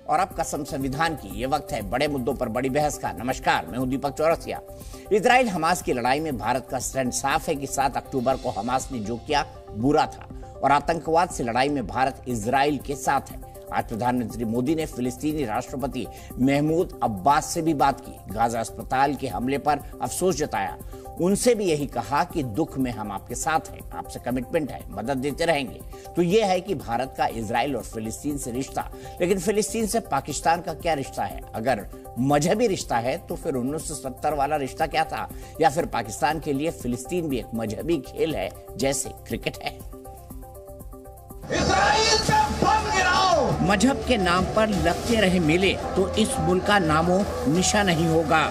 और अब कसम संविधान की। ये वक्त है बड़े मुद्दों पर बड़ी बहस का। नमस्कार, मैं हूं दीपक चौरसिया। इजराइल हमास की लड़ाई में भारत का स्टैंड साफ है कि 7 अक्टूबर को हमास ने जो किया बुरा था और आतंकवाद से लड़ाई में भारत इजराइल के साथ है। आज प्रधानमंत्री मोदी ने फिलिस्तीनी राष्ट्रपति महमूद अब्बास से भी बात की, गाजा अस्पताल के हमले पर अफसोस जताया। उनसे भी यही कहा कि दुख में हम आपके साथ हैं, आपसे कमिटमेंट है, मदद देते रहेंगे। तो यह है कि भारत का इजराइल और फिलिस्तीन से रिश्ता। लेकिन फिलिस्तीन से पाकिस्तान का क्या रिश्ता है? अगर मजहबी रिश्ता है तो फिर 1970 वाला रिश्ता क्या था? या फिर पाकिस्तान के लिए फिलिस्तीन भी एक मजहबी खेल है जैसे क्रिकेट है? इजराइल पे बम गिराओ। मजहब के नाम पर लगते रहे मेले तो इस मुल्क का नामो निशा नहीं होगा।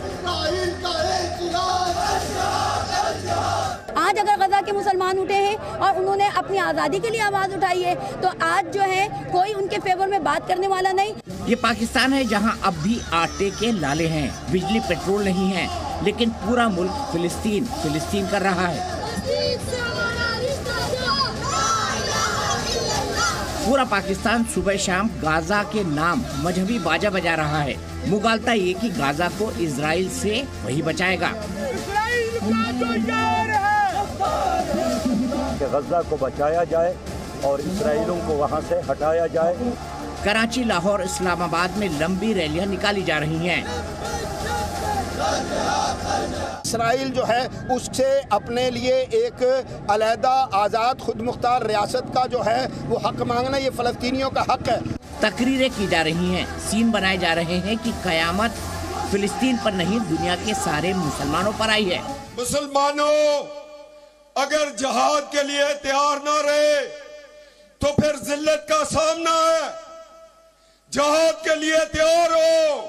आज अगर गजा के मुसलमान उठे हैं और उन्होंने अपनी आज़ादी के लिए आवाज उठाई है तो आज जो है कोई उनके फेवर में बात करने वाला नहीं। ये पाकिस्तान है जहां अब भी आटे के लाले हैं, बिजली पेट्रोल नहीं है, लेकिन पूरा मुल्क फिलिस्तीन कर रहा है। पूरा पाकिस्तान सुबह शाम गाजा के नाम मजहबी बाजा बजा रहा है। मुगालता ये कि गाजा को इजराइल से वही बचाएगा। गजा को बचाया जाए और इजराइलियों को वहां से हटाया जाए। कराची, लाहौर, इस्लामाबाद में लंबी रैलियां निकाली जा रही हैं। इसराइल जो है उससे अपने लिए एक अलहदा आज़ाद खुद मुख्तार रियासत का जो है वो हक मांगना ये फ़लस्तीनियों का हक है। तकरीरें की जा रही हैं, सीन बनाए जा रहे हैं कि कयामत फिलिस्तीन पर नहीं दुनिया के सारे मुसलमानों पर आई है। मुसलमानों अगर जहाद के लिए तैयार ना रहे तो फिर जिल्लत का सामना है। जहाद के लिए तैयार हो,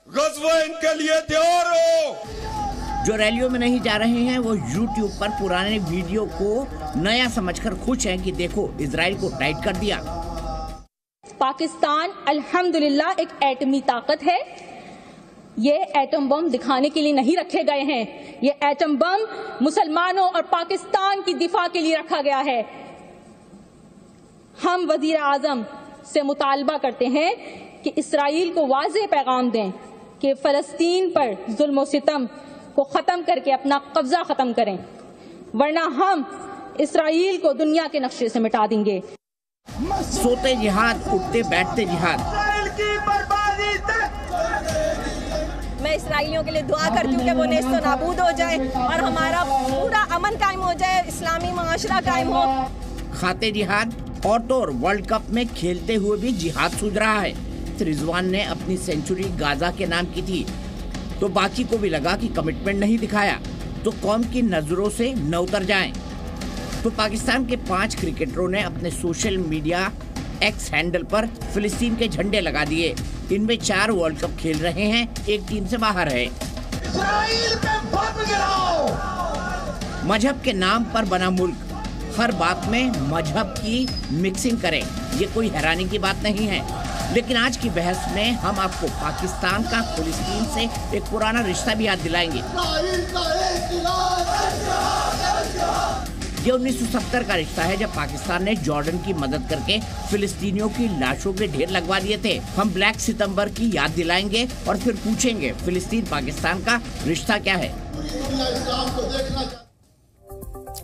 गज़वा इनके लिए तैयार हो। जो रैलियों में नहीं जा रहे हैं वो YouTube पर पुराने वीडियो को नया समझकर खुश हैं कि देखो इजराइल को टाइट कर दिया। पाकिस्तान अल्हम्दुलिल्लाह एक एटमी ताकत है। ये एटम बम दिखाने के लिए नहीं रखे गए हैं। ये एटम बम मुसलमानों और पाकिस्तान की दिफा के लिए रखा गया है। हम वजीर आजम से मुतालबा करते हैं कि इसराइल को वाज़ेह पैगाम दें कि फ़लस्तीन पर जुल्म और सितम को ख़त्म करके अपना कब्जा ख़त्म करें, वरना हम इसराइल को दुनिया के नक्शे से मिटा देंगे। सोते जिहाद, उठते बैठते जिहाद। मैं इसराइलियों के लिए दुआ करती हूँ कि वो नेस्तो नाबूद हो जाए और हमारा पूरा अमन कायम हो जाए, इस्लामी माशरा कायम हो। खाते जिहाद और तो वर्ल्ड कप में खेलते हुए भी जिहाद सूझ रहा है। रिजवान ने अपनी सेंचुरी गाजा के नाम की थी तो बाकी को भी लगा कि कमिटमेंट नहीं दिखाया तो कौम की नजरों से न उतर जाएं। तो पाकिस्तान के 5 क्रिकेटरों ने अपने सोशल मीडिया एक्स हैंडल पर फिलिस्तीन के झंडे लगा दिए। इनमें 4 वर्ल्ड कप खेल रहे हैं, एक टीम से बाहर है। इजराइल पे बम गिराओ। मजहब के नाम पर बना मुल्क हर बात में मजहब की मिक्सिंग करे, ये कोई हैरानी की बात नहीं है। लेकिन आज की बहस में हम आपको पाकिस्तान का फिलिस्तीन से एक पुराना रिश्ता भी याद दिलाएंगे। ये 1970 का रिश्ता है जब पाकिस्तान ने जॉर्डन की मदद करके फिलिस्तीनियों की लाशों के ढेर लगवा दिए थे। हम ब्लैक सितंबर की याद दिलाएंगे और फिर पूछेंगे फिलिस्तीन पाकिस्तान का रिश्ता क्या है।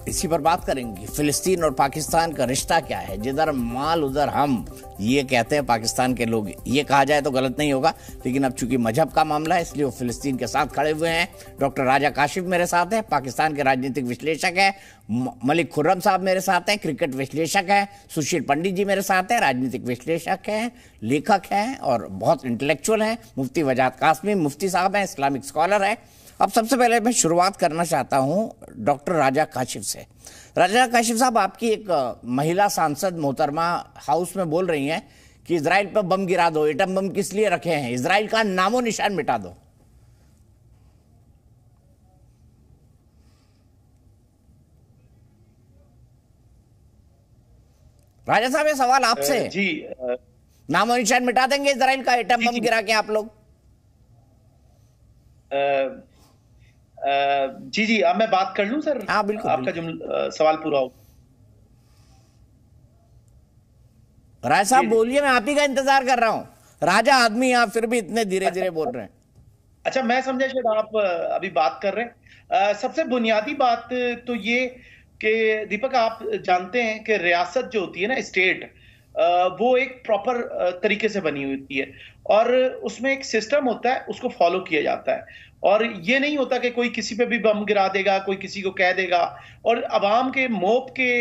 इसी पर बात करेंगे, फिलिस्तीन और पाकिस्तान का रिश्ता क्या है। जिधर माल उधर हम, ये कहते हैं पाकिस्तान के लोग। ये कहा जाए तो गलत नहीं होगा, लेकिन अब चूंकि मजहब का मामला है इसलिए वो फिलिस्तीन के साथ खड़े हुए हैं। डॉक्टर राजा काशिफ मेरे साथ है, पाकिस्तान के राजनीतिक विश्लेषक है। मलिक खुर्रम साहब मेरे साथ हैं, क्रिकेट विश्लेषक है। सुशील पंडित जी मेरे साथ हैं, राजनीतिक विश्लेषक हैं, लेखक हैं और बहुत इंटेलेक्चुअल हैं। मुफ्ती वजाद कासमी मुफ्ती साहब हैं, इस्लामिक स्कॉलर है। अब सबसे पहले मैं शुरुआत करना चाहता हूं डॉक्टर राजा काशिफ से। राजा काशिफ साहब, आपकी एक महिला सांसद मोहतरमा हाउस में बोल रही हैं कि इजराइल पर बम गिरा दो, एटम बम किस लिए रखे हैं, इजराइल का नामो निशान मिटा दो। राजा साहब, ये सवाल आपसे जी। नामो निशान मिटा देंगे इजराइल का एटम बम गिरा के आप लोग? जी अब मैं बात कर लूं सर? हाँ बिल्कुल, आपका सवाल पूरा हो। राय साहब बोलिए, मैं आप ही का इंतजार कर रहा हूं। राजा आदमी आप फिर भी इतने धीरे धीरे बोल रहे हैं। अच्छा, मैं समझा शायद आप अभी बात कर रहे हैं। सबसे बुनियादी बात तो ये कि दीपक, आप जानते हैं कि रियासत जो होती है ना, स्टेट, वो एक प्रॉपर तरीके से बनी हुई होती है और उसमें एक सिस्टम होता है, उसको फॉलो किया जाता है। और ये नहीं होता कि कोई किसी पे भी बम गिरा देगा, कोई किसी को कह देगा, और अवाम के मोब के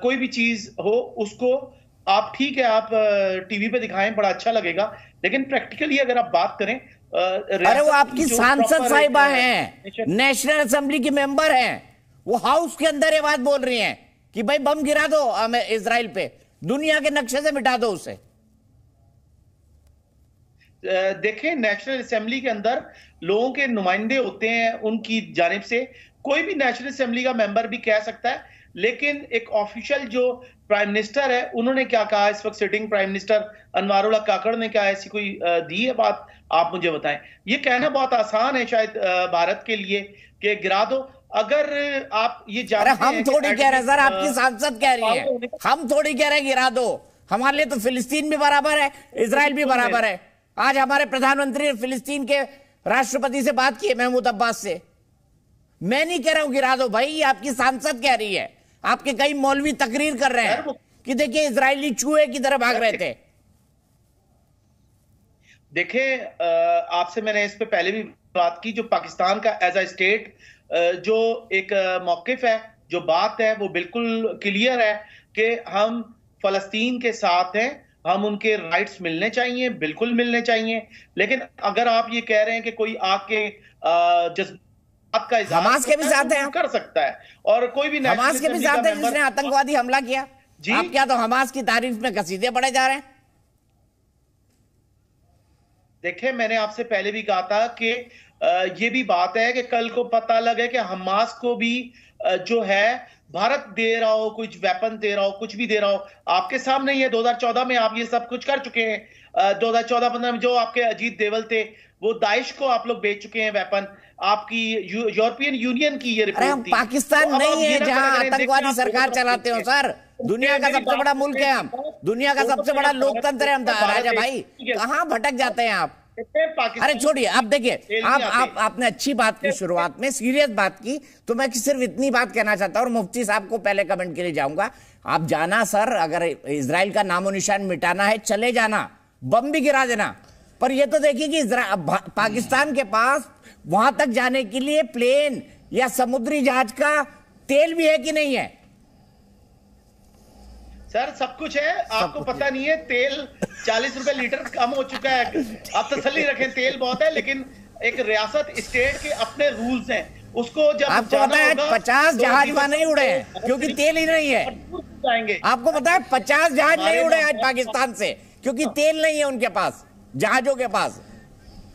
कोई भी चीज हो उसको आप, ठीक है, आप टीवी पे दिखाएं, बड़ा अच्छा लगेगा, लेकिन प्रैक्टिकली अगर आप बात करें, अरे वो आपकी सांसद साहिबा हैं, नेशनल असेंबली की मेंबर हैं, वो हाउस के अंदर ये बात बोल रही हैं कि भाई बम गिरा दो इजराइल पे, दुनिया के नक्शे से मिटा दो उसे। देखें, नेशनल असेंबली के अंदर लोगों के नुमाइंदे होते हैं, उनकी जानिब से कोई भी नेशनल असेंबली का मेंबर भी कह सकता है, लेकिन एक ऑफिशियल जो प्राइम मिनिस्टर है, उन्होंने क्या कहा इस वक्त, सिटिंग प्राइम मिनिस्टर अनवारुल्लाह काकड़ ने क्या ऐसी कोई दी है बात, आप मुझे बताएं। ये कहना बहुत आसान है शायद भारत के लिए कि गिरा दो, अगर आप ये जानते हैं। हम थोड़ी कह रहे हैं सर, आपकी सांसद कह रही है, हम थोड़ी कह रहे हैं गिरा दो। हमारे लिए तो फिलिस्तीन भी बराबर है, इजराइल भी बराबर है। आज हमारे प्रधानमंत्री ने फिलिस्तीन के राष्ट्रपति से बात की है, महमूद अब्बास से। मैं नहीं कह रहा हूं गिरा दो भाई, ये आपकी सांसद कह रही है। आपके कई मौलवी तकरीर कर रहे हैं कि देखिए इजरायली चूहे की तरह भाग रहे थे। देखें, आपसे मैंने इस पे पहले भी बात की, जो पाकिस्तान का एज अ स्टेट जो एक मौकिफ है, जो बात है, वो बिल्कुल क्लियर है कि हम फलस्तीन के साथ हैं, हम उनके राइट्स मिलने चाहिए, बिल्कुल मिलने चाहिए। लेकिन अगर आप ये कह रहे हैं कि कोई आके जज्बात का इज़हार हमास के भी साथ हैं, कर सकता है, और कोई भी हमास के भी साथ है जिसने आतंकवादी हमला किया जी, आप क्या तो हमास की तारीफ में कसीदे पढ़े जा रहे हैं? देखें, मैंने आपसे पहले भी कहा था कि ये भी बात है कि कल को पता लगे कि हमास को भी जो है भारत दे रहा हो, कुछ वेपन दे रहा हो, कुछ भी दे रहा हो। आपके सामने ही है, 2014 में आप ये सब कुछ कर चुके हैं। 2014-15 में जो आपके अजीत देवल थे, वो दाइश को आप लोग बेच चुके हैं वेपन। आपकी यूरोपियन यूनियन की ये रिपोर्ट थी। पाकिस्तान तो नहीं है जहां आतंकवादी सरकार चलाते हो सर। दुनिया का सबसे बड़ा मुल्क है हम, दुनिया का सबसे बड़ा लोकतंत्र है हम। राजा भाई कहां भटक जाते हैं आप? अरे छोड़िए, आप देखिए, आपने अच्छी बात की, शुरुआत में सीरियस बात की, तो मैं सिर्फ इतनी बात कहना चाहता हूं, और मुफ्ती साहब को पहले कमेंट के लिए जाऊंगा। आप जाना सर, अगर इजराइल का नामो निशान मिटाना है चले जाना, बम भी गिरा देना, पर ये तो देखिए कि पाकिस्तान के पास वहां तक जाने के लिए प्लेन या समुद्री जहाज का तेल भी है कि नहीं है? सर सब कुछ है, आपको पता नहीं है। तेल 40 रुपए लीटर कम हो चुका है। आप तसल्ली रखें, तेल बहुत है, लेकिन एक रियासत स्टेट के अपने रूल्स हैं, उसको जब आपको पता है 50 जहाज वहां नहीं उड़े हैं क्योंकि तेल ही नहीं है। आपको पता है 50 जहाज नहीं उड़े आज पाकिस्तान से क्योंकि तेल नहीं है उनके पास, जहाजों के पास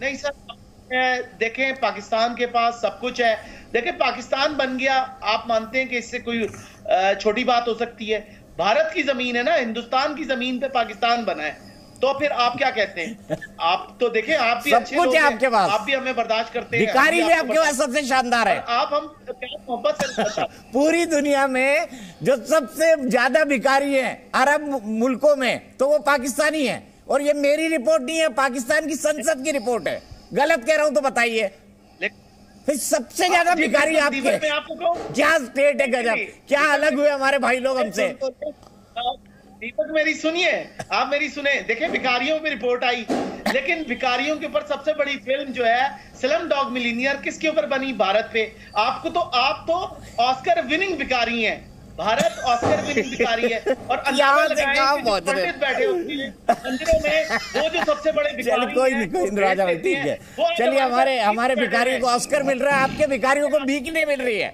नहीं। सर देखें, पाकिस्तान के पास सब कुछ है। देखें, पाकिस्तान बन गया, आप मानते हैं कि इससे कोई छोटी बात हो सकती है? भारत की जमीन है ना, हिंदुस्तान की जमीन पे पाकिस्तान बना है, तो फिर आप क्या कहते हैं? आप तो देखें, आप भी अच्छे लोग हैं, आपके पास आप भी हमें बर्दाश्त करते हैं, भिखारी भी आपके पास सबसे शानदार है। आप हम मोहब्बत से पूरी दुनिया में जो सबसे ज्यादा भिखारी है अरब मुल्कों में, तो वो पाकिस्तानी है। और ये मेरी रिपोर्ट नहीं है, पाकिस्तान की संसद की रिपोर्ट है। गलत कह रहा हूं तो बताइए। फिर सबसे ज्यादा भिखारी आपके, क्या स्टेट है गजब, क्या अलग हुए हमारे भाई लोग हमसे। दीपक मेरी सुनिए, आप मेरी सुने। देखिए, भिखारियों पे रिपोर्ट आई, लेकिन भिखारियों के ऊपर सबसे बड़ी फिल्म जो है स्लम डॉग मिलियनेयर, किसके ऊपर बनी? भारत पे। आप तो ऑस्कर विनिंग भिखारी हैं। भारत ऑस्कर विनिंग भिखारी है, और पंडित बैठे मंदिरों में, वो जो सबसे बड़े भिखारी, कोई नहीं राजा भाई, ठीक है, चलिए। हमारे भिखारियों को ऑस्कर मिल रहा है, आपके भिखारियों को भीख नहीं मिल रही है।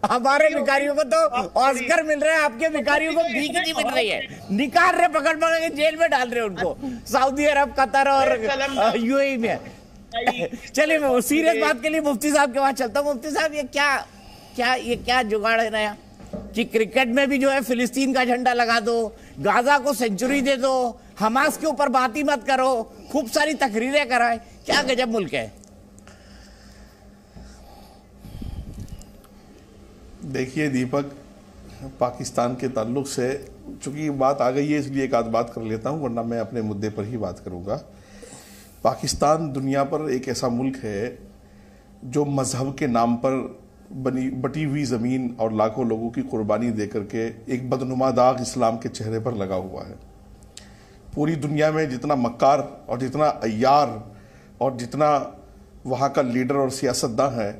हमारे भिखारियों को तो ऑस्कर मिल रहा है, आपके भिखारियों को भीख नहीं मिल रही है। निकाल रहे, पकड़ के जेल में डाल रहे उनको, सऊदी अरब, कतर और यूएई में। चलिए, मैं सीरियस बात के लिए मुफ्ती साहब के पास चलता हूँ। मुफ्ती साहब, ये क्या जुगाड़ है नया कि क्रिकेट में भी जो है फिलिस्तीन का झंडा लगा दो, गाजा को सेंचुरी दे दो, हमास के ऊपर बात ही मत करो, खूब सारी तकरीरें कराए? क्या गजब मुल्क है। देखिए दीपक, पाकिस्तान के ताल्लुक से, चूंकि बात आ गई है इसलिए एक आध बात कर लेता हूं, वरना मैं अपने मुद्दे पर ही बात करूंगा। पाकिस्तान दुनिया पर एक ऐसा मुल्क है जो मजहब के नाम पर बटी हुई ज़मीन और लाखों लोगों की कुर्बानी दे करके एक बदनुमा दाग इस्लाम के चेहरे पर लगा हुआ है। पूरी दुनिया में जितना मक्कार और जितना अय्यार और जितना वहाँ का लीडर और सियासतदान है,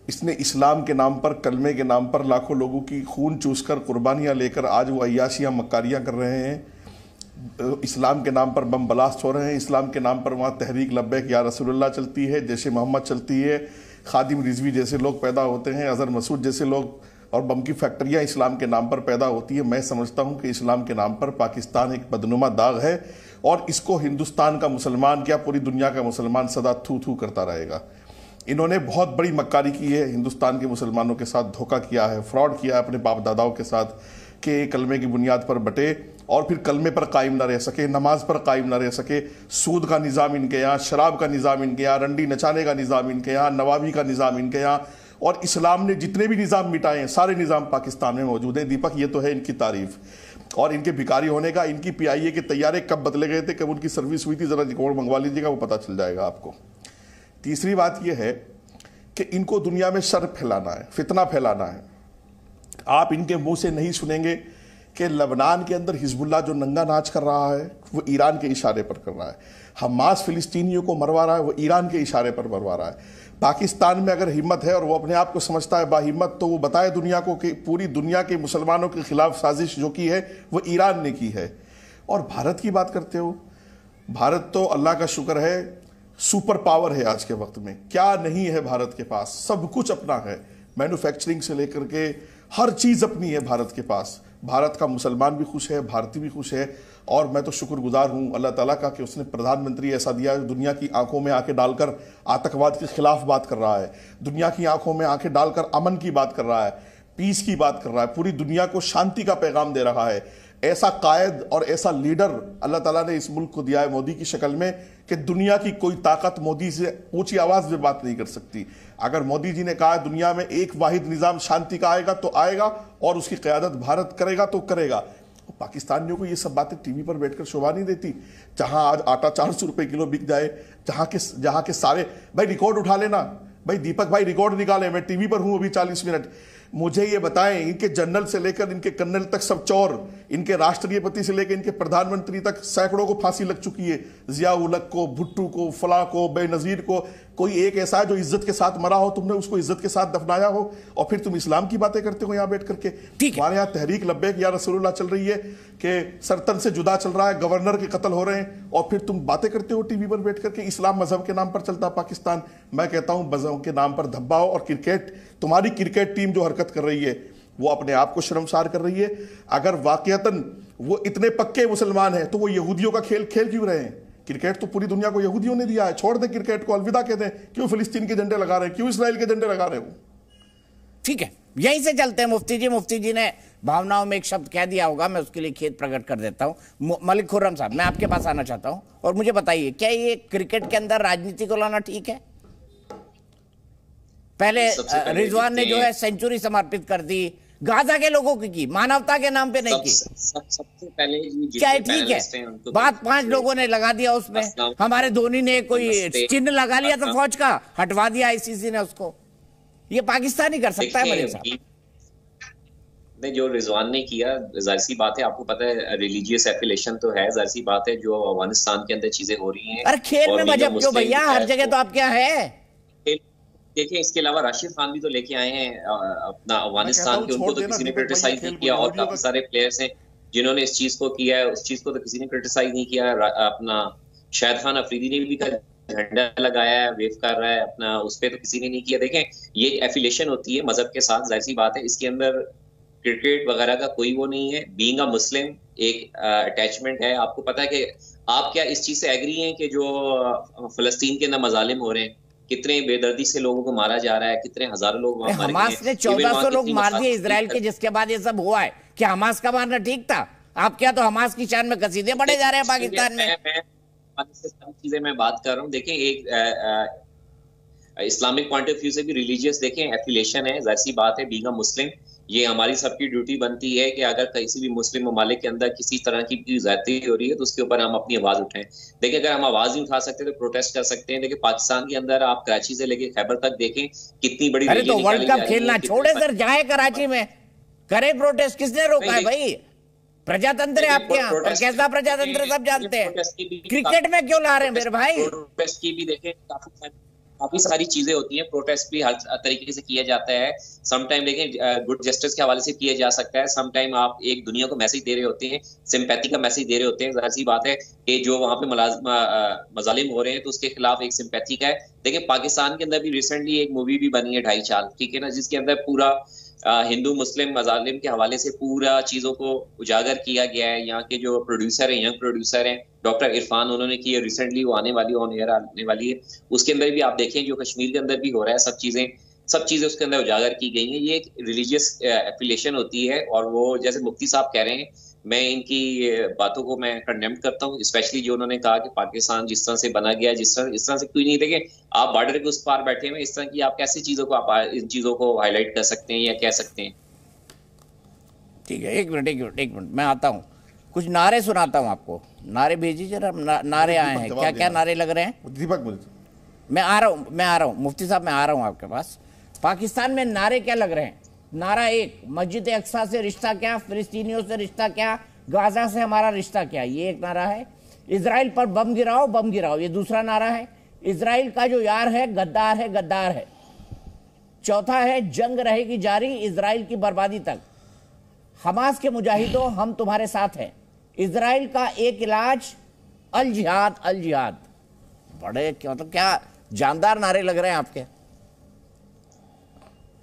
इसने इस्लाम के नाम पर, कलमे के नाम पर लाखों लोगों की खून चूसकर कुर्बानियाँ लेकर आज वो अय्याशियाँ मक्कारियाँ कर रहे हैं। इस्लाम के नाम पर बम ब्लास्ट हो रहे हैं, इस्लाम के नाम पर वहाँ तहरीक लब्बैक या रसूलुल्लाह चलती है, जैसे मोहम्मद चलती है, खादिम रिजवी जैसे लोग पैदा होते हैं, अजहर मसूद जैसे लोग, और बम की फैक्ट्रियाँ इस्लाम के नाम पर पैदा होती है। मैं समझता हूँ कि इस्लाम के नाम पर पाकिस्तान एक बदनुमा दाग है और इसको हिंदुस्तान का मुसलमान क्या पूरी दुनिया का मुसलमान सदा थू थू करता रहेगा। इन्होंने बहुत बड़ी मक्कारी की है, हिंदुस्तान के मुसलमानों के साथ धोखा किया है, फ्रॉड किया है अपने बाप दादाओं के साथ कि कलमे की बुनियाद पर बटे और फिर कलमे पर कायम ना रह सके, नमाज पर कायम ना रह सके। सूद का निज़ाम इनके यहाँ, शराब का निज़ाम इनके यहाँ, रंडी नचाने का निज़ाम इनके यहाँ, नवाबी का निज़ाम इनके यहाँ, और इस्लाम ने जितने भी निज़ाम मिटाए हैं सारे निज़ाम पाकिस्तान में मौजूद हैं। दीपक, ये तो है इनकी तारीफ। और इनके भिखारी होने का, इनकी PIA के तैयारे कब बदले गए थे, कब उनकी सर्विस हुई थी, ज़रा रिकॉर्ड मंगवा लीजिएगा, वो पता चल जाएगा आपको। तीसरी बात यह है कि इनको दुनिया में शर फैलाना है, फितना फैलाना है। आप इनके मुंह से नहीं सुनेंगे कि लबनान के अंदर हिजबुल्लाह जो नंगा नाच कर रहा है वो ईरान के इशारे पर कर रहा है, हमास फिलिस्तीनियों को मरवा रहा है वो ईरान के इशारे पर मरवा रहा है। पाकिस्तान में अगर हिम्मत है और वो अपने आप को समझता है बाहिम्मत, तो वो बताए दुनिया को कि पूरी दुनिया के मुसलमानों के खिलाफ साजिश जो की है वो ईरान ने की है। और भारत की बात करते हो, भारत तो अल्लाह का शुक्र है सुपर पावर है आज के वक्त में। क्या नहीं है भारत के पास, सब कुछ अपना है, मैन्युफैक्चरिंग से लेकर के हर चीज़ अपनी है भारत के पास। भारत का मुसलमान भी खुश है, भारतीय भी खुश है, और मैं तो शुक्रगुजार हूँ अल्लाह ताला का कि उसने प्रधानमंत्री ऐसा दिया जो दुनिया की आंखों में आंखें डालकर आतंकवाद के खिलाफ बात कर रहा है, दुनिया की आंखों में आंखें डालकर अमन की बात कर रहा है, पीस की बात कर रहा है, पूरी दुनिया को शांति का पैगाम दे रहा है। ऐसा कायद और ऐसा लीडर अल्लाह ताला ने इस मुल्क को दिया है मोदी की शक्ल में कि दुनिया की कोई ताकत मोदी से ऊंची आवाज में बात नहीं कर सकती। अगर मोदी जी ने कहा दुनिया में एक वाहिद निज़ाम शांति का आएगा तो आएगा, और उसकी क़यादत भारत करेगा तो करेगा। तो पाकिस्तानियों को ये सब बातें टीवी पर बैठकर शोभा नहीं देती। जहां आज आटा 400 रुपए किलो बिक जाए, जहां के सारे भाई रिकॉर्ड उठा लेना, भाई दीपक भाई रिकॉर्ड निकाले, मैं टीवी पर हूं अभी 40 मिनट, मुझे ये बताएं इनके जनरल से लेकर इनके कर्नल तक सब चोर, इनके राष्ट्रपति से लेकर इनके प्रधानमंत्री तक सैकड़ों को फांसी लग चुकी है। जिया उल हक को, भुट्टो को, फला को, बेनजीर को, कोई एक ऐसा है जो इज्जत के साथ मरा हो, तुमने उसको इज्जत के साथ दफनाया हो, और फिर तुम इस्लाम की बातें करते हो यहाँ बैठ करके। हमारे यहाँ तहरीक लब्बैक या रसूलुल्लाह चल रही है कि सरतन से जुदा चल रहा है, गवर्नर के कत्ल हो रहे हैं, और फिर तुम बातें करते हो टीवी पर बैठ करके इस्लाम मजहब के नाम पर चलता पाकिस्तान। मैं कहता हूं मजहब के नाम पर धब्बाओ, और क्रिकेट, तुम्हारी क्रिकेट टीम जो हरकत कर रही है वो अपने आप को शर्मसार कर रही है। अगर वाकईतन वो इतने पक्के मुसलमान हैं तो वो यहूदियों का खेल खेल क्यों रहे हैं? क्रिकेट तो पूरी दुनिया को यहूदियों ने दिया है, छोड़ दे क्रिकेट को, अलविदा कह दें। क्यों फिलिस्तीन के झंडे लगा रहे हैं, क्यों इसराइल के झंडे लगा रहे हो? ठीक है, यहीं से चलते हैं। मुफ्ती जी ने भावनाओं में एक शब्द कह दिया होगा, मैं उसके लिए खेद प्रकट कर देता हूं। मलिक खुर्रम साहब, मैं आपके पास आना चाहता हूं और मुझे बताइए, क्या ये क्रिकेट के अंदर राजनीति को लाना ठीक है? पहले रिजवान ने जो है सेंचुरी समर्पित कर दी, गाजा के लोगों की मानवता के नाम पे नहीं की। सबसे पहले क्या ठीक है? बात 5 लोगों ने लगा दिया उसमें, हमारे धोनी ने कोई चिन्ह लगा लिया था फौज का, हटवा दिया ICC ने उसको। ये पाकिस्तान ही कर सकता है मलिक साहब। नहीं, जो रिजवान ने किया, जाहिर सी बात है, आपको पता है रिलीजियस एफिलिएशन तो है, जाहिर सी बात है जो अफगानिस्तान के अंदर चीजें हो रही हैं। अरे खेल में मजहब क्यों भैया, हर जगह तो आप क्या है। देखिए, इसके अलावा राशिद खान भी तो लेके आए हैं अपना अफगानिस्तान के, उनको तो किसी ने क्रिटिसाइज नहीं किया, और काफी सारे प्लेयर्स हैं जिन्होंने इस चीज को किया है, उस चीज को तो किसी ने क्रिटिसाइज नहीं किया। अपना शाहिद खान अफरीदी ने भी झंडा लगाया है, वेव कर रहा है अपना, उस पर तो किसी ने नहीं किया। देखें, ये एफिलिएशन होती है मजहब के साथ, जाहिर सी बात है, इसके अंदर क्रिकेट वगैरह का कोई वो नहीं है। बीइंग अ मुस्लिम एक अटैचमेंट है। आपको पता है कि आप क्या इस चीज से एग्री हैं कि जो फलस्तीन के अंदर मजालिम हो रहे हैं, कितने बेदर्दी से लोगों को मारा जा रहा है, कितने हजारों लोग हमास ने 1400 लोग मार दिए इजराइल के, जिसके बाद ये सब हुआ है। क्या हमास का मारना ठीक था? आप क्या तो हमास की शान में कसीदे पढ़े जा रहे हैं पाकिस्तान में। सारी चीजें मैं बात कर रहा हूँ। देखें, एक इस्लामिक पॉइंट ऑफ व्यू से भी रिलीजियस देखें एफिलिएशन है, जाहिर सी बात है, बीइंग अ मुस्लिम ये हमारी सबकी ड्यूटी बनती है कि अगर किसी भी मुस्लिम ममालिक के अंदर किसी तरह की ज्यादती हो रही है तो उसके ऊपर हम अपनी आवाज उठाएं। देखिए, अगर हम आवाज नहीं उठा सकते तो प्रोटेस्ट कर सकते हैं। देखिए, पाकिस्तान के अंदर आप कराची से लेके खैबर तक देखें कितनी बड़ी अरे तो वर्ल्ड कप खेलना छोड़े सर, जाए कराची में करे प्रोटेस्ट, किसने रोका है भाई? प्रजातंत्र है आपके यहाँ, और कैसा प्रजातंत्र सब जानते हैं। क्रिकेट में क्यों ला रहे हैं मेरे भाई? प्रोटेस्ट की भी देखें काफी सारी चीजें होती हैं। प्रोटेस्ट भी हर तरीके से किया जाता है। समटाइम देखें गुड जस्टिस के हवाले से किया जा सकता है। समटाइम आप एक दुनिया को मैसेज दे रहे होते हैं, सिंपैथी का मैसेज दे रहे होते हैं। जाहिर सी बात है कि जो वहां पे मजालिम हो रहे हैं तो उसके खिलाफ एक सिंपैथी का है। देखिए, पाकिस्तान के अंदर भी रिसेंटली एक मूवी भी बनी है 2.5 साल, ठीक है ना, जिसके अंदर पूरा हिंदू मुस्लिम मजालिम के हवाले से पूरा चीजों को उजागर किया गया है। यहाँ के जो प्रोड्यूसर हैं, यंग प्रोड्यूसर हैं, डॉक्टर इरफान, उन्होंने की है रिसेंटली, वो आने वाली ऑन एयर आने वाली है। उसके अंदर भी आप देखें जो कश्मीर के अंदर भी हो रहा है, सब चीजें उसके अंदर उजागर की गई हैं। ये एक रिलीजियस एफिलिएशन होती है, और वो जैसे मुफ्ती साहब कह रहे हैं, मैं इनकी बातों को मैं कंडेम करता हूँ, स्पेशली जो उन्होंने कहा कि पाकिस्तान जिस तरह से बना गया, इस तरह से कोई नहीं। देखें, आप बॉर्डर के उस पार बैठे हुए, इस तरह की आप कैसी चीजों को आप इन चीजों को हाईलाइट कर सकते हैं या कह सकते हैं? ठीक है, एक मिनट मैं आता हूँ, कुछ नारे सुनाता हूँ आपको। नारे भेजिए जरा, नारे आए हैं, क्या क्या नारे लग रहे हैं? दीपक, मैं आ रहा हूँ मुफ्ती साहब, मैं आ रहा हूँ आपके पास। पाकिस्तान में नारे क्या लग रहे हैं? नारा 1, मस्जिद अक्सा से रिश्ता क्या, फिलिस्तीनियों से रिश्ता क्या, गाजा से हमारा रिश्ता क्या, ये एक नारा है। इजराइल पर बम गिराओ, ये दूसरा नारा है। इजराइल का जो यार है गद्दार है। चौथा है, जंग रहेगी जारी इजराइल की बर्बादी तक। हमास के मुजाहिदों, हम तुम्हारे साथ हैं। इजराइल का एक इलाज, अल जिहाद। बड़े मतलब क्या जानदार नारे लग रहे हैं आपके।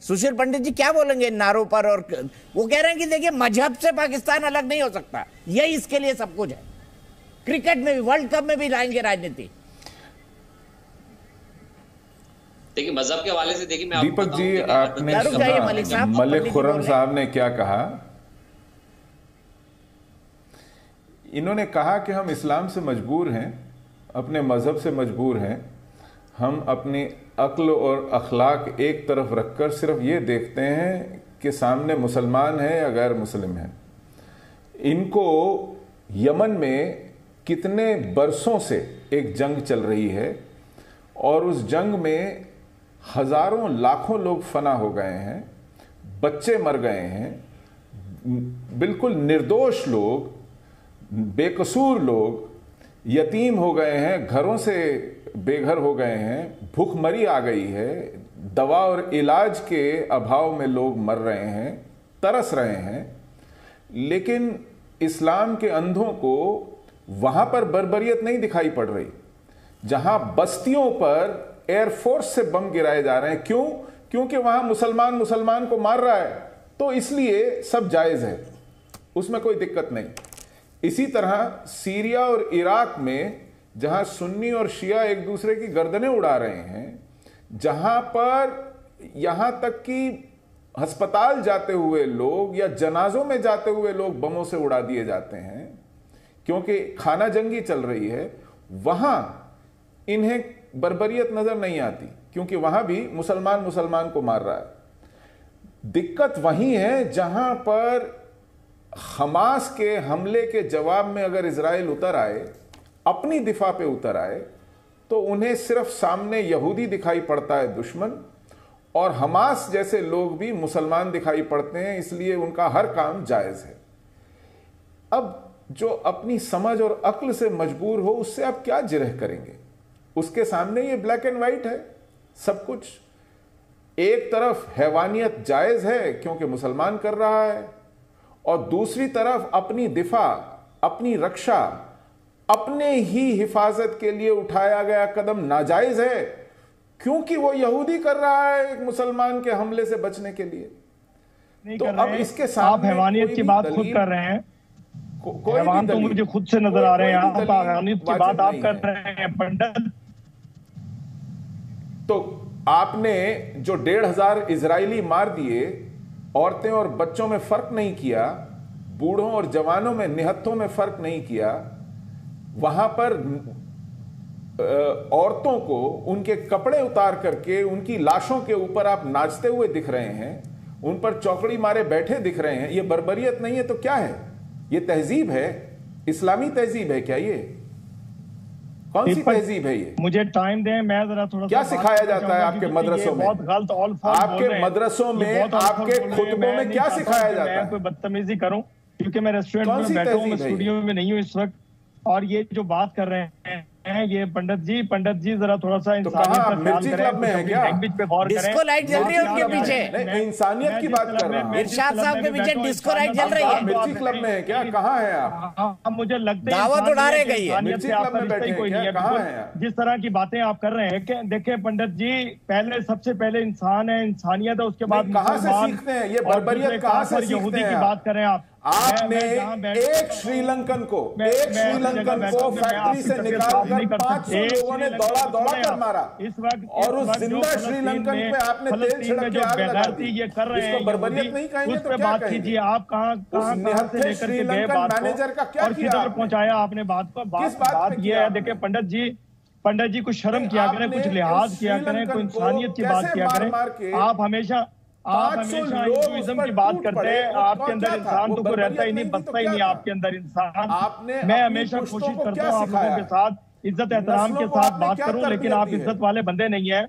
सुशील पंडित जी क्या बोलेंगे इन नारों पर? और वो कह रहे हैं कि देखिए, मजहब से पाकिस्तान अलग नहीं हो सकता, यही इसके लिए सब कुछ है। क्रिकेट में भी, वर्ल्ड कप में भी लाएंगे राजनीति। देखिए, मजहब के हवाले से देखिए, मैं दीपक जी, आपने मलिक खुर्रम साहब ने क्या कहा? इन्होंने कहा कि हम इस्लाम से मजबूर हैं, अपने मजहब से मजबूर हैं। हम अपनी अक्ल और अखलाक एक तरफ रखकर सिर्फ ये देखते हैं कि सामने मुसलमान है या गैर मुस्लिम है। इनको यमन में कितने बरसों से एक जंग चल रही है, और उस जंग में हजारों लाखों लोग फना हो गए हैं, बच्चे मर गए हैं, बिल्कुल निर्दोष लोग, बेकसूर लोग यतीम हो गए हैं, घरों से बेघर हो गए हैं, भूखमरी आ गई है, दवा और इलाज के अभाव में लोग मर रहे हैं, तरस रहे हैं। लेकिन इस्लाम के अंधों को वहां पर बर्बरियत नहीं दिखाई पड़ रही, जहां बस्तियों पर एयरफोर्स से बम गिराए जा रहे हैं। क्यों? क्योंकि वहां मुसलमान को मार रहा है, तो इसलिए सब जायज है, उसमें कोई दिक्कत नहीं। इसी तरह सीरिया और इराक में जहां सुन्नी और शिया एक दूसरे की गर्दनें उड़ा रहे हैं, जहां पर यहां तक कि अस्पताल जाते हुए लोग या जनाजों में जाते हुए लोग बमों से उड़ा दिए जाते हैं क्योंकि खाना जंगी चल रही है, वहां इन्हें बर्बरियत नजर नहीं आती, क्योंकि वहां भी मुसलमान को मार रहा है। दिक्कत वहीं है जहां पर हमास के हमले के जवाब में अगर इजराइल उतर आए, अपनी दिफा पे उतर आए, तो उन्हें सिर्फ सामने यहूदी दिखाई पड़ता है दुश्मन, और हमास जैसे लोग भी मुसलमान दिखाई पड़ते हैं, इसलिए उनका हर काम जायज है। अब जो अपनी समझ और अक्ल से मजबूर हो, उससे आप क्या जिरह करेंगे? उसके सामने ये ब्लैक एंड व्हाइट है सब कुछ। एक तरफ हैवानियत जायज है क्योंकि मुसलमान कर रहा है, और दूसरी तरफ अपनी दिफा, अपनी रक्षा, अपने ही हिफाजत के लिए उठाया गया कदम नाजायज है क्योंकि वो यहूदी कर रहा है एक मुसलमान के हमले से बचने के लिए। तो अब इसके साथ आप हैवानियत की बात खुद कर रहे हैं, हैवान तो मुझे खुद से नजर आ रहे हैं, आप हैवानियत की बात आप कर रहे हैं पंडित। तो आपने जो 1,500 इजरायली मार दिए, औरतें और बच्चों में फर्क नहीं किया, बूढ़ों और जवानों में, निहत्थों में फर्क नहीं किया, वहां पर औरतों को उनके कपड़े उतार करके उनकी लाशों के ऊपर आप नाचते हुए दिख रहे हैं, उन पर चौकड़ी मारे बैठे दिख रहे हैं, ये बर्बरियत नहीं है तो क्या है? ये तहजीब है? इस्लामी तहजीब है क्या? ये कौन सी तहजीब है ये? मुझे टाइम दें, मैं जरा थोड़ा क्या सिखाया जाता है आपके मदरसों में? बहुत गलत आपके मदरसों में, आपके खुतबों में क्या सिखाया जाता है? कोई बदतमीजी करूं क्योंकि मैं रेस्टोरेंट में बैठा हूं, मैं स्टूडियो में नहीं हूं इस वक्त, और ये जो बात कर रहे हैं ये पंडित जी जरा थोड़ा सा इंसानियत पर मिर्ची क्लब में है क्या? लैंग्वेज पे गौर करें। डिस्को लाइट जल रही है उनके पीछे, इंसानियत की बात कर रहा हूं। इरशाद साहब के पीछे डिस्को लाइट जल रही है। मिर्ची क्लब में है क्या? कहाँ है आप? मुझे लगता है दावत उड़ा रहे गई है। मिर्ची क्लब में बैठे हैं, कहाँ है? जिस तरह की बातें आप कर रहे हैं, देखिए पंडित जी, पहले सबसे पहले इंसान है, इंसानियत है, उसके बाद कहाँ से सीखते हैं ये बर्बरियत? कहाँ से यहूदी की बात करें आप? आपने एक श्रीलंकन को फैक्ट्री से निकालकर 500 लोगों ने दौड़ा कर मारा, इस वक्त, और उस जिंदा श्रीलंकन पे आपने तेल छिड़क के आग लगा दी। ये कर रहे हैं, इसको बर्बरियत नहीं कहेंगे तो क्या बात कीजिए। आप कहाँ से लेकर के गए बात मैनेजर का क्या और किधर पहुंचाया आपने बात को? बात ये है, देखिए पंडित जी कुछ शर्म किया करें, कुछ लिहाज किया करें, कोई इंसानियत की बात किया करें। आप हमेशा हिंदुइज्म की बात करते हैं, आपके अंदर इंसान तो कोई रहता ही नहीं, बसता ही नहीं आपके अंदर इंसान। मैं हमेशा कोशिश करता हूँ आप लोगों के साथ इज्जत एहतराम के साथ बात करूं, लेकिन आप इज्जत वाले बंदे नहीं है।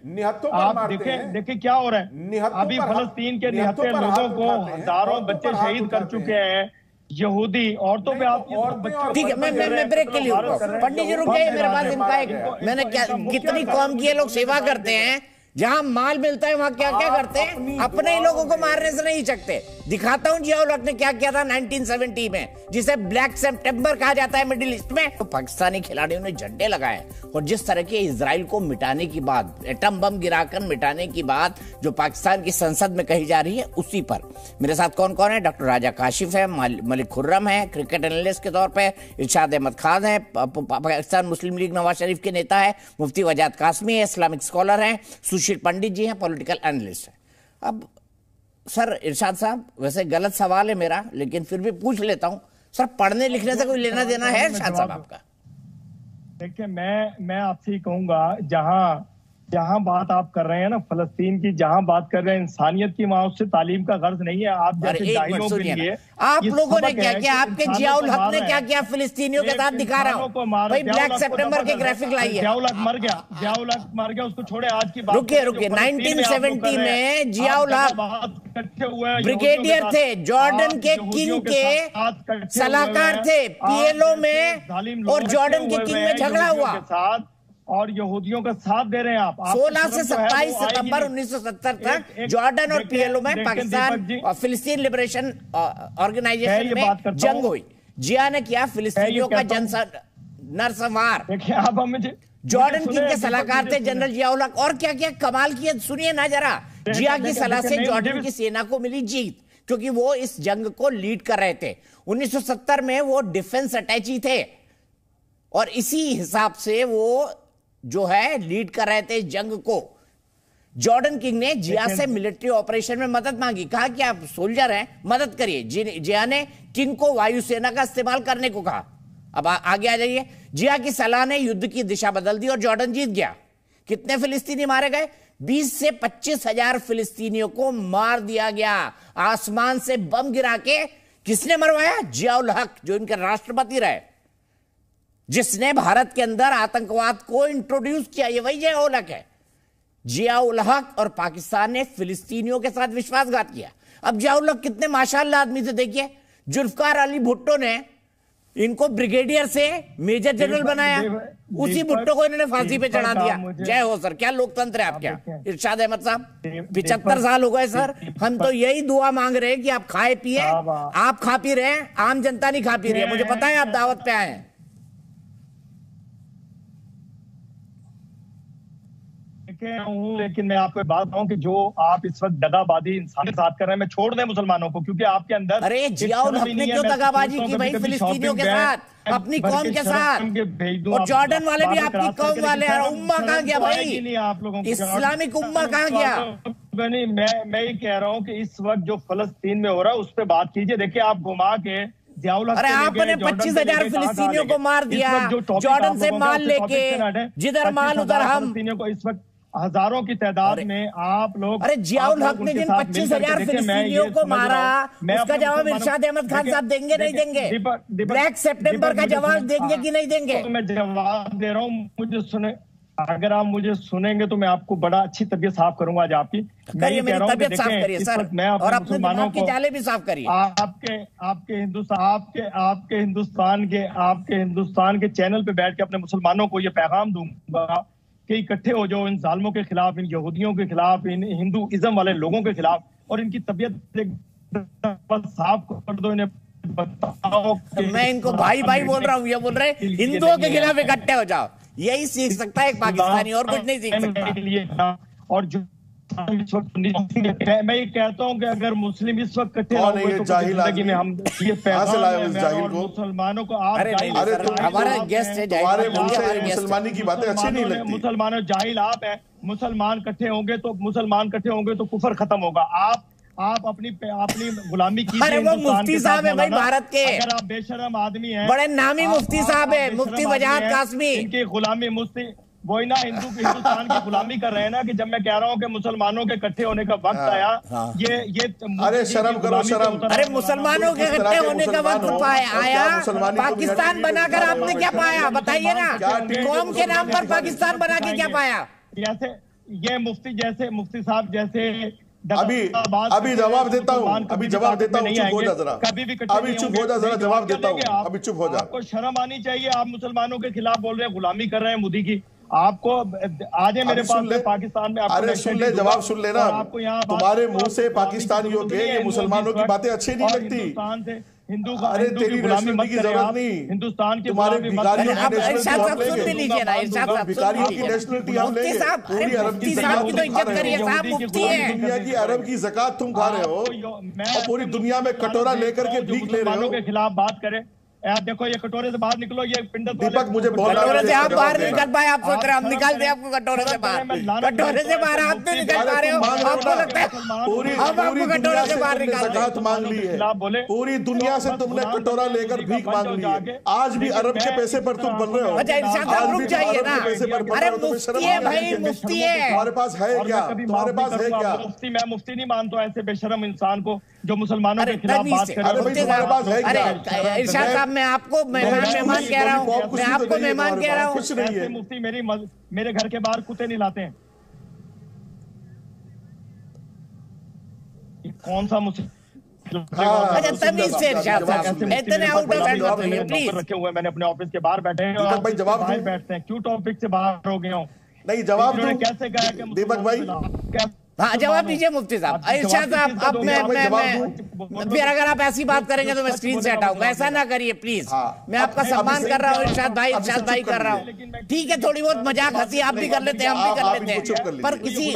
आप देखें क्या हो रहा है अभी। फलस्तीन के निहत्थे लोगों को हजारों बच्चे शहीद कर चुके हैं, यहूदी औरतों पे आप ठीक है। मैं ब्रेक के लिए पंडित जी रुके, मेरे पास इनका एक, मैंने क्या कितनी कौम की ये लोग सेवा करते हैं, जहां माल मिलता है वहां क्या क्या करते हैं, अपने ही लोगों को मारने से नहीं सकते। दिखाता हूं जियाउल हक ने क्या किया था 1970 में, जिसे ब्लैक सितंबर कहा जाता है मिडिल ईस्ट में। तो पाकिस्तानी खिलाड़ियों ने झंडे लगाए, और जिस तरह के इजराइल को मिटाने की बात, एटम बम गिराकर मिटाने की बात जो पाकिस्तान की संसद में कही जा रही है, उसी पर मेरे साथ कौन कौन है? डॉक्टर राजा काशिफ है, मलिक खुर्रम है, क्रिकेट एनालिस्ट के तौर पर इरशाद अहमद खान है, पाकिस्तान मुस्लिम लीग नवाज शरीफ के नेता है, मुफ्ती वजाद कासमी है, इस्लामिक स्कॉलर है, सुशील पंडित जी हैं, पॉलिटिकल एनालिस्ट है। अब सर इरशाद साहब, वैसे गलत सवाल है मेरा, लेकिन फिर भी पूछ लेता हूं सर, पढ़ने लिखने से कोई लेना देना है इरशाद साहब आपका? देखिए मैं आपसे ही कहूंगा, जहां बात आप कर रहे हैं ना फलस्तीन की, जहां बात कर रहे हैं इंसानियत की, वहां उससे तालीम का गर्ज नहीं है। आप जैसे जाहिलों के लिए आप लोगों ने क्या किया, आपके जियाउल हक ने क्या किया फिलिस्तीनियों के साथ? दिखा रहा हूं भाई, ब्लैक सितंबर के ग्राफिक लाइए। जियाउल हक मर गया, उसको छोड़े, आज की बात रुकिए 1970 में जियाउल हक ब्रिगेडियर थे, जॉर्डन के किंग के सलाहकार थे, पीएलओ में, और जॉर्डन के किंग में झगड़ा हुआ और यहूदियों का साथ दे रहे हैं आप। 16 से 27 सितंबर 1970 तक जॉर्डन और पीएलओ में पाकिस्तान और फिलिस्तीन लिबरेशन ऑर्गेनाइजेशन में जंग हुई। जिया ने किया फिलिस्तीनियों का नरसंहार। जॉर्डन किंग के सलाहकार थे जनरल जियाउल हक। और क्या क्या कमाल किया सुनिए ना जरा। जिया की सलाह से जॉर्डन की सेना को मिली जीत, क्योंकि वो इस जंग को लीड कर रहे थे। 1970 में वो डिफेंस अटैची थे, और इसी हिसाब से वो जो है लीड कर रहे थे इस जंग को। जॉर्डन किंग ने जिया से मिलिट्री ऑपरेशन में मदद मांगी, कहा कि आप सोल्जर हैं, मदद करिए। जिया ने किंग को वायुसेना का इस्तेमाल करने को कहा। अब आगे आ जाइए। जिया की सलाह ने युद्ध की दिशा बदल दी और जॉर्डन जीत गया। कितने फिलिस्तीनी मारे गए? 20 से 25 हजार फिलिस्तीनियों को मार दिया गया। आसमान से बम गिरा के किसने मरवाया? जियाउल हक, जो इनके राष्ट्रपति रहे, जिसने भारत के अंदर आतंकवाद को इंट्रोड्यूस किया, ये वही जियाउल हक है। जियाउल हक और पाकिस्तान ने फिलिस्तीनियों के साथ विश्वासघात किया। अब जियाउल हक कितने माशाअल्लाह आदमी थे, देखिए। जुल्फकार अली भुट्टो ने इनको ब्रिगेडियर से मेजर जनरल बनाया, उसी भुट्टो को इन्होंने फांसी पे चढ़ा दिया। जय हो सर, क्या लोकतंत्र है आपका। इरशाद अहमद साहब, 75 साल हो गए सर, हम तो यही दुआ मांग रहे हैं कि आप खाए पिए, आप खा पी रहे हैं, आम जनता नहीं खा पी रही है। मुझे पता है आप दावत पे आए हैं। लेकिन मैं आपको बात बताऊं कि जो आप इस वक्त दगाबाजी इंसान के साथ कर रहे हैं, मैं छोड़ दें मुसलमानों को, क्योंकि आपके अंदर अरे जियाउल हक ने क्यों दगाबाजी की भाई फिलिस्तीनियों के साथ, अपनी कौम के साथ? और जॉर्डन वाले भी आपकी कौम वाले हैं। उम्मा कहाँ गया भाई? आप लोगों इस्लामिक उम्मा कहाँ गया? मैं ये कह रहा हूँ कि इस वक्त जो फलस्तीन में हो रहा है उस पर बात कीजिए। देखिए आप घुमा के, अरे आपने 25,000 फिलिस्तीनियों को मार दिया, जॉर्डन से माल लेके, जिधर माल उधर हम। को इस वक्त हजारों की तादाद में आप लोग। अरे जियाउल हक ने जिन 25,000 फिलिस्तीनियों को मारा, उसका जवाब इरशाद अहमद खान साहब देंगे नहीं देंगे? ब्लैक सितंबर का जवाब देंगे कि नहीं देंगे? तो मैं जवाब दे रहा हूँ, मुझे सुने, अगर आप मुझे सुनेंगे तो मैं आपको बड़ा अच्छी तबियत साफ करूंगा आज आपकी। करिए, मेरी तबियत साफ करिए सर, और अपने दिमाग की जाले भी साफ करिए। आपके हिंदुस्तान के चैनल पे बैठ के अपने मुसलमानों को ये पैगाम दूंगा कि इकट्ठे हो जाओ इन जालिमों के खिलाफ, इन यहूदियों के खिलाफ, इन हिंदुइज्म वाले लोगों के खिलाफ, और इनकी तबियत साफ कर दो, इन्हें बताओ। मैं इनको भाई भाई बोल रहा हूँ, ये बोल रहे हिंदुओं के खिलाफ इकट्ठे हो जाओ। यही सीख सकता है एक पाकिस्तानी, और कुछ नहीं सीख सकता। और जो मैं ये कहता हूँ कि अगर मुस्लिम इस वक्त इकट्ठे हो गए तो जिंदगी में हम ये मुसलमानों को आप हमारे गेस्ट है, मुसलमानी की बातें अच्छी नहीं लगती। मुसलमानों जाहिल आप है, मुसलमान इकट्ठे होंगे तो कुफर खत्म होगा। आप अपनी गुलामी कीजिए। अरे वो मुफ्ती साहब है भाई भारत के, अगर आप बेशरम आदमी हैं, बड़े नामी मुफ्ती साहब है, मुफ्ती वजाहत कासमी। इनकी गुलामी मुफ्ती वही ना हिंदुस्तान की गुलामी कर रहे हैं ना, कि जब मैं कह रहा हूँ कि मुसलमानों के इकट्ठे होने का वक्त आया, ये अरे शर्म करो, शर्म। अरे मुसलमानों के इकट्ठे होने का वक्त आया, पाकिस्तान बनाकर आपने क्या पाया बताइए ना? कौम के नाम पर पाकिस्तान बना के क्या पाया? जैसे ये मुफ्ती साहब जैसे अभी जवाब देता हूँ, अभी जवाब देता हूँ, चुप हो जा जरा, अभी चुप हो जा जरा, जवाब देता हूँ, अभी चुप हो जा। आपको शर्म आनी चाहिए, आप मुसलमानों के खिलाफ बोल रहे हैं, गुलामी कर रहे हैं मोदी की। आपको आज है मेरे पास पाकिस्तान में, अरे सुन ले, जवाब सुन लेना। तुम्हारे मुंह से पाकिस्तानियों के ये मुसलमानों की बातें अच्छी नहीं लगती। अरे तेरी नेशनलिटी की जरूरत नहीं, हिंदुस्तान के तुम्हारे भिखारियों की भिखारियों की नेशनलिटी हम लेंगे। पूरी अरब की दुनिया की अरब की ज़कात तुम खा रहे हो, और पूरी दुनिया में कटोरा लेकर के भीख ले रहे हो। के खिलाफ बात करें, देखो ये कटोरे से बाहर निकलो, ये पिंडर दीपक मुझे बहुत कटोरे से आप बाहर नहीं निकल पाए, आप सोच रहे हम निकाल दे आपको कटोरे से बाहर, कटोरे से बाहर आप नहीं निकल पा रहे हो, आपको लगता है हम आपको कटोरे से बाहर निकाल ज़कात मांग ली है। पूरी दुनिया से तुमने कटोरा लेकर भीख मांग ली है, आज भी अरब के पैसे पर तुम बन रहे हो। अच्छा इरशाद साहब रुक जाइए ना, अरे मुफ्ती है भाई, मुफ्ती है, तुम्हारे पास है क्या? तुम्हारे पास है क्या? मैं मुफ्ती नहीं मानता ऐसे बेशरम इंसान को जो मुसलमानों के खिलाफ बात कर रहे हैं। अरे इरशाद साहब मैं आपको मेहमान कह रहा हूँ, मैं आपको मेहमान कह रहा हूँ। कुछ नहीं है, मुफ्ती मेरे घर के बाहर कुत्ते नहीं लाते हैं। कौन सा मुस्लिम? अच्छा तमीज से इरशाद साहब, इतने आउट ऑफ हैंड मत होइए प्लीज। रखे हुए मैंने अपने ऑफिस के बाहर बैठे हैं, और भाई जवाब बैठते हैं, क्यों टॉपिक से बाहर हो गया हूँ? नहीं जवाब दो, कैसे कहा कि दीपक भाई? हाँ जवाब दीजिए मुफ्ती साहब। इरशाद साहब अब मैं फिर अगर आप ऐसी बात करेंगे तो मैं स्क्रीन से हटाऊंगा, ऐसा ना करिए प्लीज। मैं आपका सम्मान कर रहा हूँ इरशाद भाई कर रहा हूँ, ठीक है, थोड़ी बहुत मजाक हंसी आप भी कर लेते हैं, हम भी कर लेते हैं, पर किसी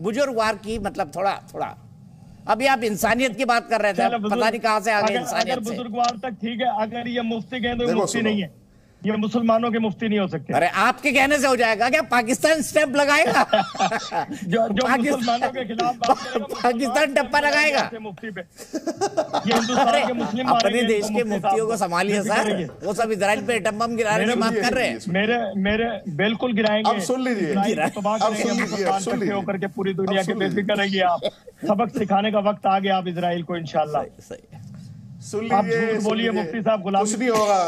बुजुर्गवार की मतलब थोड़ा अभी आप इंसानियत की बात कर रहे थे, पता नहीं कहाँ से आ गए इंसानियत से। बुजुर्गवार तक ठीक है, अगर ये मुफ्ती कहें तो मुफ्ती नहीं है, ये मुसलमानों के मुफ्ती नहीं हो सकते। अरे आपके कहने से हो जाएगा क्या? पाकिस्तान स्टेप लगाएगा जो मुसलमानों के खिलाफ पाकिस्तान टप्पा लगाएगा मुफ्ती पे। ये हिंदुस्तान के मुस्लिम अपने देश के मुफ्तियों को संभालिए सर, वो सब इजराइल पे एटम बम गिराने की बात कर रहे हैं। मेरे बिल्कुल गिराएंगे। अब सुन लीजिए, होकर के पूरी दुनिया के बेफिक्र करेंगे आप। सबक सिखाने का वक्त आ गया आप इजराइल को इंशाल्लाह। सुन लीजिए, बोलिए मुफ्ती साहब, गुलाम कुछ नहीं होगा।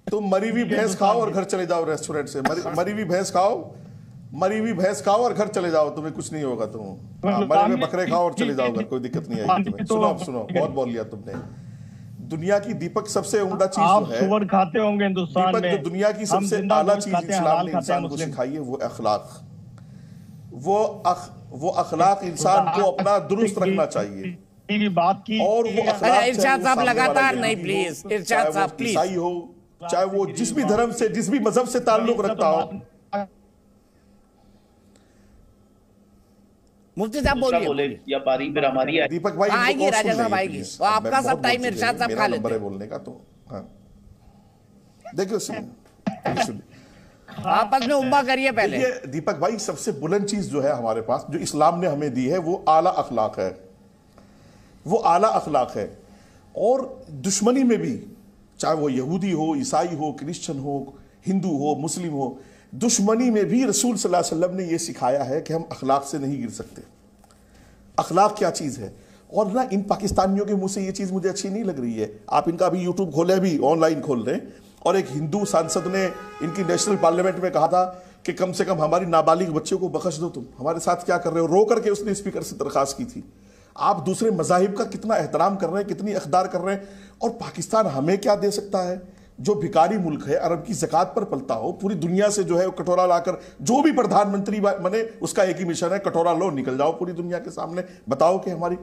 तुम मरी हुई भैंस खाओ और घर चले जाओ रेस्टोरेंट से, मरी हुई भैंस खाओ और घर चले जाओ, तुम्हें कुछ नहीं होगा। तुम मरे हुए बकरे खाओ और चले जाओ घर, कोई दिक्कत नहीं आएगी तुम्हें। सुनो बहुत बोल लिया तुमने। दुनिया की दीपक सबसे उम्दा चीज आप सुअर खाते होंगे हिंदुस्तान में, जो दुनिया की सबसे आला चीज इस्लाम ने इंसान को सिखाई है वो अखलाक। वो अखलाक इंसान को अपना दुरुस्त रखना चाहिए। बात की और वो इरशाद साहब लगातार नहीं प्लीज, इरशाद साहब प्लीज, ईसाई हो चाहे वो जिस भी धर्म से जिस भी मजहब से ताल्लुक रखता हो। मुफ्ती साहब बोलिए, या बारी फिर हमारी दीपक भाई आएगी, राजा साहब आएगी, आपका सब टाइम इरशाद साहब खा लेते हैं बोलने का। तो देखिए सुनिए, आपस में उम्मा करिए पहले। दीपक भाई सबसे बुलंद चीज जो है हमारे पास, जो इस्लाम ने हमें दी है, वो आला अखलाक है। वो आला अखलाक है, और दुश्मनी में भी, चाहे वो यहूदी हो, ईसाई हो, क्रिश्चियन हो, हिंदू हो, मुस्लिम हो, दुश्मनी में भी रसूल सल्लल्लाहु अलैहि वसल्लम ने यह सिखाया है कि हम अखलाक से नहीं गिर सकते। अखलाक क्या चीज़ है, और ना इन पाकिस्तानियों के मुंह से ये चीज़ मुझे अच्छी नहीं लग रही है। आप इनका अभी यूट्यूब खोले, अभी ऑनलाइन खोल रहे हैं, और एक हिंदू सांसद ने इनकी नेशनल पार्लियामेंट में कहा था कि कम से कम हमारी नाबालिग बच्चों को बख्श दो, तुम हमारे साथ क्या कर रहे हो, रो करके उसने स्पीकर से दरखास्त की थी। आप दूसरे मजाहिब का कितना एहतराम कर रहे हैं, कितनी इक़्तिदार कर रहे हैं, और पाकिस्तान हमें क्या दे सकता है? जो भिखारी मुल्क है, अरब की ज़कात पर पलता हो, पूरी दुनिया से जो है कटोरा लाकर, जो भी प्रधानमंत्री बने उसका एक ही मिशन है, कटोरा लो निकल जाओ पूरी दुनिया के सामने, बताओ कि हमारी।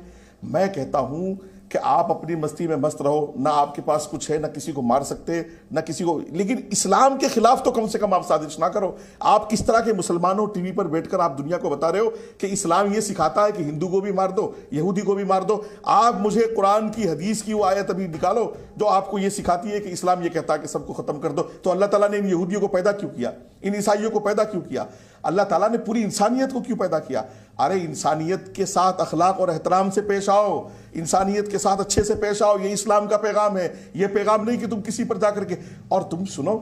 मैं कहता हूं कि आप अपनी मस्ती में मस्त रहो, ना आपके पास कुछ है, ना किसी को मार सकते, ना किसी को, लेकिन इस्लाम के खिलाफ तो कम से कम आप साजिश ना करो। आप किस तरह के मुसलमान हो, टीवी पर बैठकर आप दुनिया को बता रहे हो कि इस्लाम ये सिखाता है कि हिंदू को भी मार दो, यहूदी को भी मार दो। आप मुझे कुरान की हदीस की वो आयत अभी निकालो जो आपको ये सिखाती है कि इस्लाम ये कहता है कि सबको खत्म कर दो। तो अल्लाह ताला ने इन यहूदियों को पैदा क्यों किया, इन ईसाइयों को पैदा क्यों किया? अल्लाह ताला ने पूरी इंसानियत को क्यों पैदा किया? अरे इंसानियत के साथ अखलाक और एहतराम से पेश आओ, इंसानियत के साथ अच्छे से पेश आओ, ये इस्लाम का पैगाम है। ये पैगाम नहीं कि तुम किसी पर जाकर के, और तुम सुनो,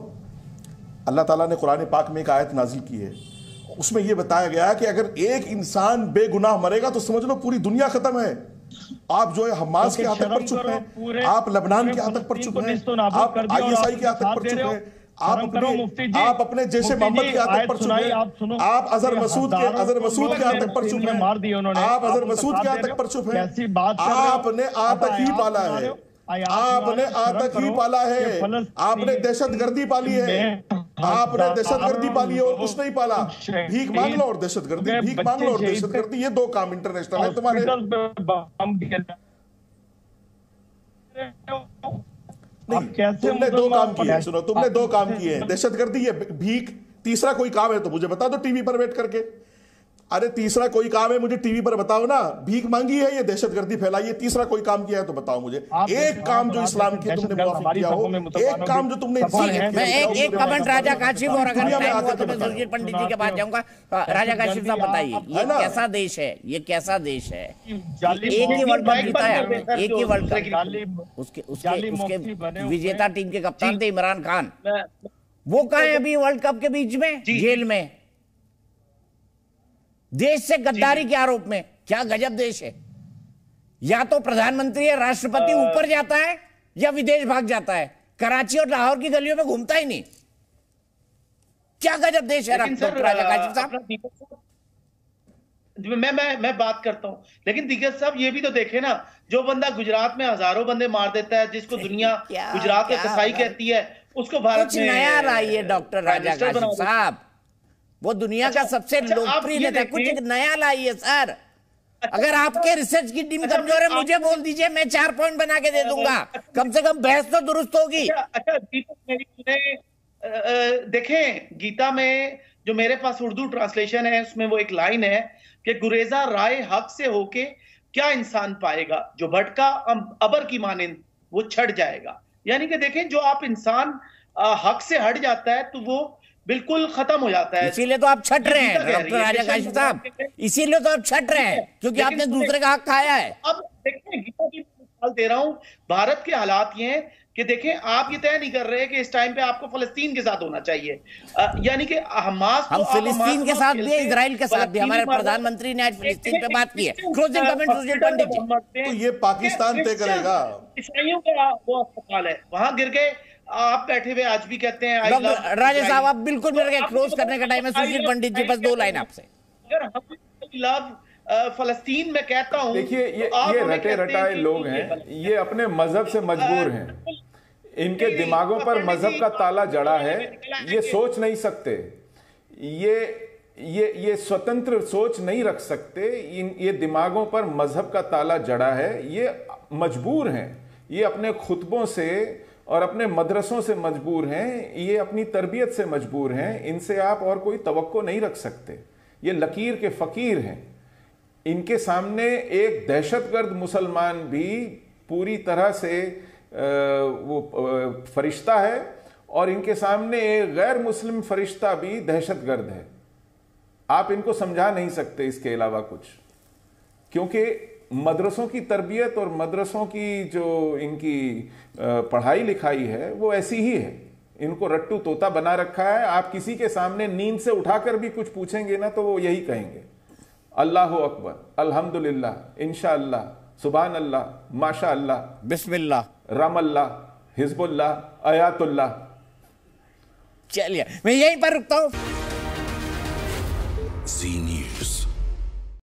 अल्लाह ताला ने कुरान पाक में एक आयत नाजिल की है, उसमें यह बताया गया है कि अगर एक इंसान बेगुनाह मरेगा तो समझ लो पूरी दुनिया खत्म है। आप जो है हमास के आतंक पर चुप हैं, आप लबनान के आतंक पर चुप हैं, आप ISI के आतंक पर चुप हैं, आप अपने जैसे मोहम्मद के आतंक पर चुप हैं, आप अजहर मसूद के आतंक पर चुप हैं, आप अजहर मसूद के आतंक पर चुप हैं। आपने आतंक ही पाला है, आपने आतंक ही पाला है, आपने दहशतगर्दी पाली है, आपने दहशतगर्दी पाली है और कुछ नहीं पाला। भीख मांग लो और दहशतगर्दी, भीख मांग लो और दहशतगर्दी, ये दो काम इंटरनेशनल है तुम्हारे। तुमने दो काम किए, सुनो, तुमने दो काम किए हैं, दहशतगर्दी, ये भीख। तीसरा कोई काम है तो मुझे बता दो टीवी पर बैठ करके। अरे तीसरा कोई काम है मुझे टीवी पर बताओ ना। भीख मांगी है, ये दहशतगर्दी फैलाई है, तीसरा कोई काम किया है तो बताओ मुझे। एक काम जो इस्लाम के तुमने मुवाफिक किया हो, एक काम जो तुमने। मैं एक कमेंट राजा काशिफ, और अगर टाइम हुआ तो मैं सुरजीत पंडित जी के पास जाऊंगा। राजा काशिफ साहब बताइए, ये कैसा देश है, ये कैसा देश है? एक ही वर्ल्ड कप जीता है, एक ही वर्ल्ड कप। उसके विजेता टीम के कप्तान थे इमरान खान, वो कहाँ है अभी वर्ल्ड कप के बीच में? जेल में, देश से गद्दारी के आरोप में। क्या गजब देश है! या तो प्रधानमंत्री या राष्ट्रपति ऊपर जाता है या विदेश भाग जाता है, कराची और लाहौर की गलियों में घूमता ही नहीं। क्या गजब देश है राजा काशिफ साहब। मैं बात करता हूं, लेकिन दिग्गज साहब ये भी तो देखे ना, जो बंदा गुजरात में हजारों बंदे मार देता है, जिसको दुनिया गुजरात का कसाई कहती है, उसको भारत में नया लाइए डॉक्टर राजा काशिफ साहब। वो दुनिया का सबसे लोकप्रिय नेता, कुछ नया लाइए सर। अगर आपके रिसर्च की टीम कमजोर है मुझे बोल दीजिए, मैं 4 पॉइंट बना के दे दूंगा, कम से कम बहस तो दुरुस्त होगी। अच्छा देखें, गीता में जो मेरे पास उर्दू ट्रांसलेशन है, उसमें वो एक लाइन है कि गुरेजा राय हक से होके क्या इंसान पाएगा, जो भटका अबर की मानिंद वो छट जाएगा। यानी कि देखें, जो आप इंसान हक से हट जाता है तो वो बिल्कुल खत्म हो जाता है। इसीलिए तो आप छट रहे हैं डॉक्टर राजा काशिफ साहब, इसीलिए तो आप छट रहे हैं, क्योंकि आपने दूसरे का हक खाया है। अब देखिए, गीता की मिसाल दे रहा हूं, भारत के हालात ये हैं कि देखें, आप ये तय नहीं कर रहे कि इस टाइम पे आपको फलस्तीन के साथ होना चाहिए, यानी कि हमास, हम फिलिस्तीन के साथ भी, इजराइल के साथ भी। हमारे प्रधानमंत्री ने आज फिलिस्तीन पे बात की है। क्लोजिंग कमेंट सुरजीत पंडित जी। तो ये पाकिस्तान तय करेगा। ईसाइयों का वो अस्पताल है, वहां गिर गए, आप बैठे हुए आज भी कहते हैं डॉक्टर राजा साहब, आप बिल्कुल मेरे क्लोज करने का टाइम है। सुरजीत पंडित जी, बस 2 लाइन आपसे। अगर हम लव फलस्तीन में कहता हूं, देखिए ये रटे रटाए लोग हैं, ये अपने मजहब से मजबूर हैं, इनके दिमागों पर मजहब का ताला जड़ा है, ये सोच नहीं सकते, ये स्वतंत्र सोच नहीं रख सकते, ये दिमागों पर मजहब का ताला जड़ा है, ये मजबूर हैं, ये अपने खुतबों से और अपने मदरसों से मजबूर हैं, ये अपनी तरबियत से मजबूर हैं, इनसे आप और कोई तवक्को नहीं रख सकते। ये लकीर के फकीर हैं, इनके सामने एक दहशतगर्द मुसलमान भी पूरी तरह से वो फरिश्ता है, और इनके सामने एक गैर मुस्लिम फरिश्ता भी दहशतगर्द है। आप इनको समझा नहीं सकते इसके अलावा कुछ, क्योंकि मदरसों की तरबियत और मदरसों की जो इनकी पढ़ाई लिखाई है वो ऐसी ही है। इनको रट्टू तोता बना रखा है। आप किसी के सामने नींद से उठाकर भी कुछ पूछेंगे ना तो वो यही कहेंगे, अल्लाह अकबर, अल्हम्दुलिल्लाह, इंशाअल्लाह, सुभान अल्लाह, माशा अल्लाह, बिस्मिल्लाह, रामल्लाह, हिजबुल्लाह, आयातुल्लाह। चलिए मैं यहीं पर रुकता हूं। जी न्यूज़।